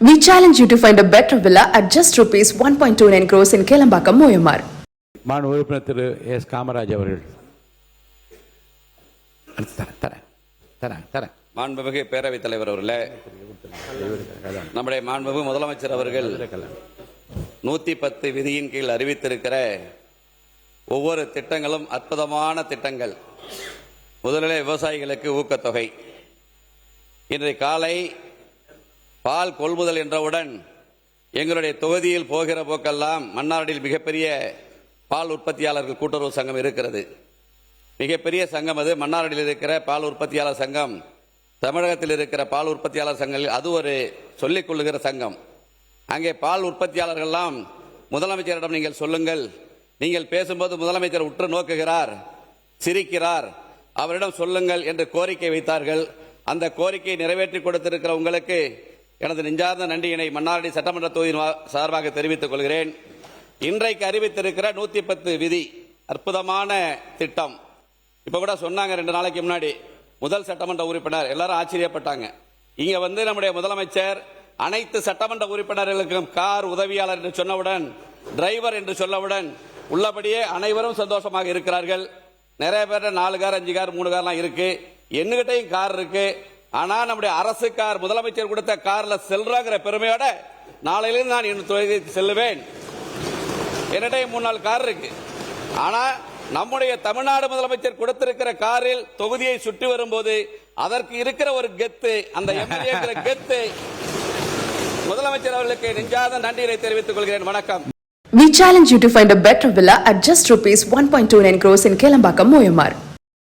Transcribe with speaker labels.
Speaker 1: We challenge you to find a better villa at just rupees 1.29 crores in Kelambakam, Moyamar.
Speaker 2: மாண்பு உறுப்பினர் திரு S Kamaraj அவர்கள்.
Speaker 3: மாண்புமிகு பேரவைத் தலைவர் அவர்களே, நம்முடைய மாண்புமிகு முதலமைச்சர் அவர்கள் 110 விதியின் கீழ் அறிவித்திருக்கிற ஒவ்வொரு திட்டங்களும் அற்புதமான திட்டங்கள். முதலிலே விவசாயிகளுக்கு ஊக்கத்தொகை. இன்றைய காலை பால் கொள்முதல் என்றவுடன் எங்களுடைய தொகுதியில் போகிற போக்கெல்லாம் மன்னாரில் மிகப்பெரிய பால் உற்பத்தியாளர்கள் கூட்டுறவு சங்கம் இருக்கிறது. மிகப்பெரிய சங்கம் அது. மன்னாரில் இருக்கிற பால் உற்பத்தியாளர் சங்கம், தமிழகத்தில் இருக்கிற பால் உற்பத்தியாளர் சங்கங்கள் அது ஒரு சொல்லிக் கொள்ளுகிற சங்கம். அங்கே பால் உற்பத்தியாளர்கள்லாம் முதலமைச்சரிடம் நீங்கள் சொல்லுங்கள், நீங்கள் பேசும்போது முதலமைச்சர் உற்று நோக்குகிறார், சிரிக்கிறார், அவரிடம் சொல்லுங்கள் என்று கோரிக்கை வைத்தார்கள். அந்த கோரிக்கையை நிறைவேற்றி கொடுத்திருக்கிற உங்களுக்கு எனது நெஞ்சார்ந்த நன்றியினை மன்னார்குடி சட்டமன்ற தொகுதியின் சார்பாக தெரிவித்துக் கொள்கிறேன். இன்றைக்கு அறிவித்திருக்கிற 110 விதி அற்புதமான திட்டம். இப்ப கூட சொன்னாங்க 2 நாளைக்கு முன்னாடி முதல் சட்டமன்ற உறுப்பினர் எல்லாரும் ஆச்சரியப்பட்டாங்க. இங்க நம்முடைய முதலமைச்சர் அனைத்து சட்டமன்ற உறுப்பினர்களுக்கும் கார் உதவியாளர் என்று சொன்னவுடன், டிரைவர் என்று சொல்லவுடன் உள்ளபடியே அனைவரும் சந்தோஷமாக இருக்கிறார்கள். நிறைய பேர் 4 கார் 5 கார் 3 கார்லாம் இருக்கு. என்னகிட்டையும் கார் இருக்கு. ஆனா நம்முடைய அரசு கார், முதலமைச்சர் கொடுத்த கார்ல செல்றாங்கிற பெருமையோட நாளையிலிருந்து நான் என் தொகுதிக்கு செல்லுவேன். என்னிடையும் 3-4 கார் இருக்கு. ஆனா நம்முடைய தமிழ்நாடு முதலமைச்சர் கொடுத்திருக்கிற காரில் தொகுதியை சுற்றி வரும்போது அதற்கு இருக்கிற ஒரு கெத்து, அந்த எம்எல்ஏ கெத்து, முதலமைச்சர் அவர்களுக்கு நெஞ்சார்ந்த நன்றியை தெரிவித்துக் கொள்கிறேன். வணக்கம்.
Speaker 1: We challenge you to find a better villa at just rupees 1.29 crores in Kelambakam, Moyamar.